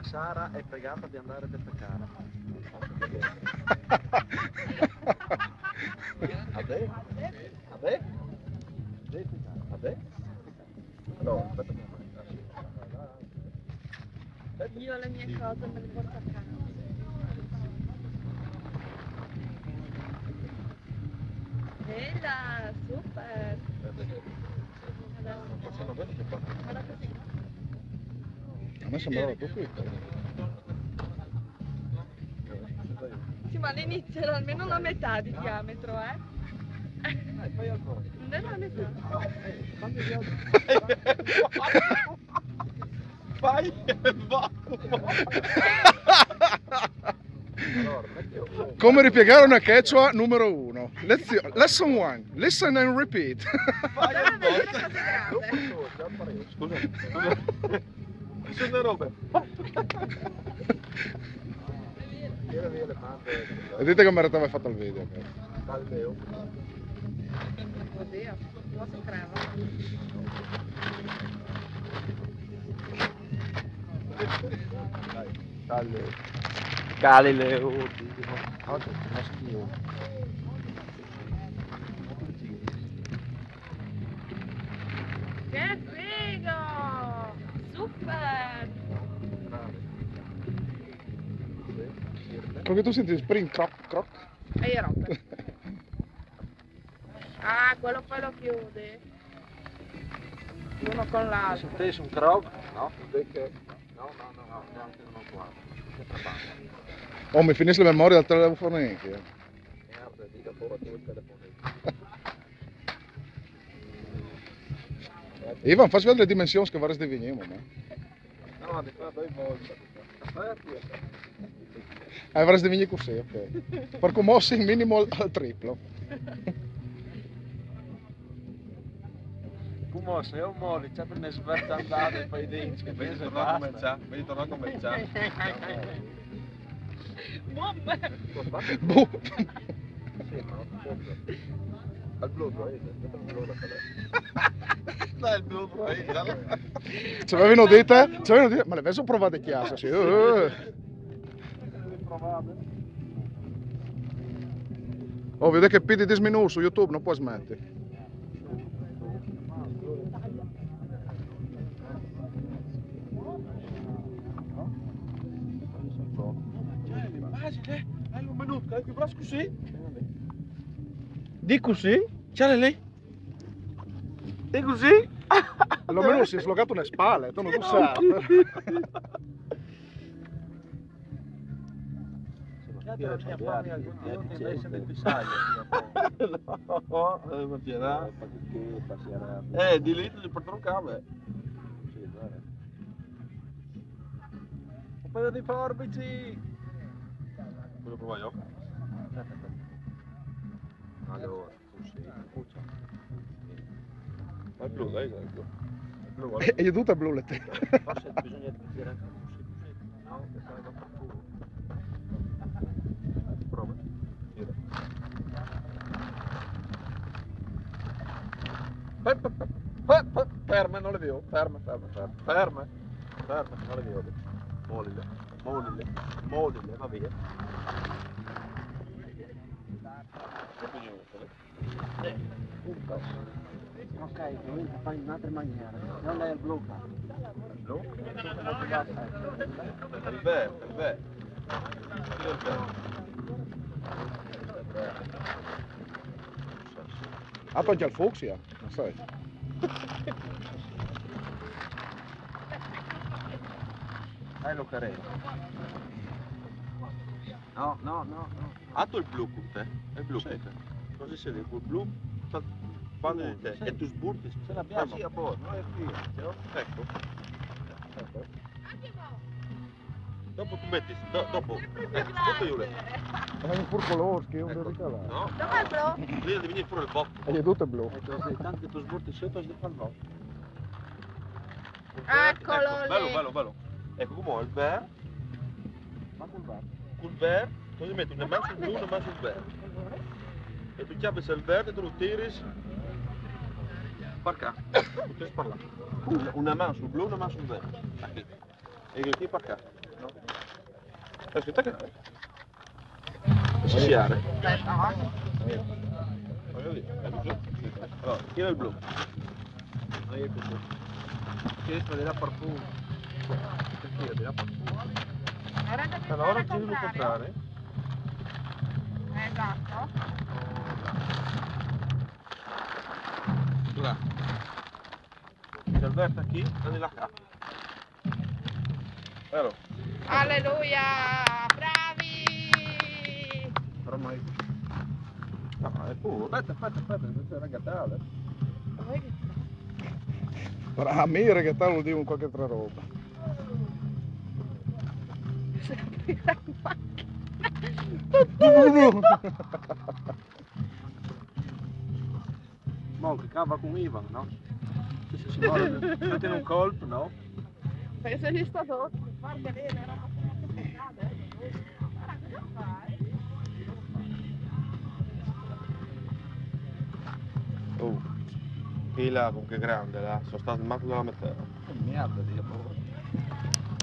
Sara è pregata di andare a pescare. Vabbè? Vabbè? Vabbè? Allora, aspetta. Io le mie cose me le porto a casa. Bella, super. Facciamo bene che parte. Guarda così. A me sembrava più piccolo. Sì, ma all'inizio era almeno la metà di diametro, eh? Fai al posto. Non era la metà. Fai il vacuum. Allora, Come ripiegare una quechua numero 1. Lesson 1. Listen and repeat. fai Deve il avere posto. cose grandi. Scusa. Sono le robe. Via le mante. Vedete come aveva fatto il video. Caldeo. Oddio, non si crema. Caldeo. Galileo. Oggi è schifo. Che figo! Super! Perché tu senti spring croc croc? E io rompe. Ah, quello poi lo chiudi. L'uno con l'altro. Sentite un crowd? No? Perché? No, neanche uno qua. Oh, mi finisce la memoria del telefono anche. Merda, dica pure tu il telefono. Ivan, facci vedere le dimensioni che vorresti venire, ma. No, di qua due volte. Vorresti venire così, ok. Per commossi minimo al triplo. Come se io mori, c'è per ne svertandare poi denti, che penso basta. Vedi tornare come c'è. Bombe! Boh. Al Blood Raider, dai il Blood Raider. Ci avevano dite? Ma le adesso provate chiassa, sì. Oh, vedi che pidi 10 minuti su YouTube, non puoi smettere. Hai un minuto, hai più braccio così? Di così? C'è lì? Di così? Almeno si è slogato le spalle, tu non lo sai. No, di lì ti portano un cave. Un paio di forbici. Quello provo io? Allora, così, puccia. Ma il blu, dai, il blu. Il blu, guarda. E io tutta blu le te. Forse bisogna tirare anche così, no? Che fai da parkour. Prova. Tira. Ferma, non le vedo. Ferma, non le vedo. Molile, va via. Ok, comunque fai in un'altra maniera, non è il blu. Il blu? Il verde. Ah, poi c'è il fucsia, non sai. Dai lo careno. No. Ha tu il blu con te? È il blu con te? Così sei il blu? Quando di te? E tu sburti? Ce l'abbiamo? Sì, a bordo, è qui. Ecco. Dopo tu metti, dopo, sburto io le. Ma è un furcoloschi, che è un vericalato. No? Dov'è il blu? Lì deve venire pure il bocco. E io tutto blu. Tanto che tu sburti sotto e si fa il bocco. Eccolo lì. Bello. Ecco come ho il verde. Ma col bar. Col verde, così metti una mano sul blu e una mano sul verde. E tu chiappi il verde e tu lo tiri per qua. Lo tiri per là. Una mano sul blu e una mano sul verde. Qui. E io qui per qua. Aspetta che... Sciare. Aspetta, Allora, tira il blu. Questo della parfumo. Perché della parfumo? Allora tiri il contrario. Esatto. Là. C'è il verde qui, prendi la K. Vero? Alleluia! Bravi! Però mai. No, è pure. Aspetta, non c'è ragazza. A me il reggaetano lo dicono qualche altra roba. Mo che cava con Ivan, no? Se si vuole mettere un colpo, no? Perché se ci sta sotto, guarda lì, era una cosa che peccato, guarda cosa fai? Oh, qui là, con che grande là, sono stato il manco della metà. Che merda, Dio.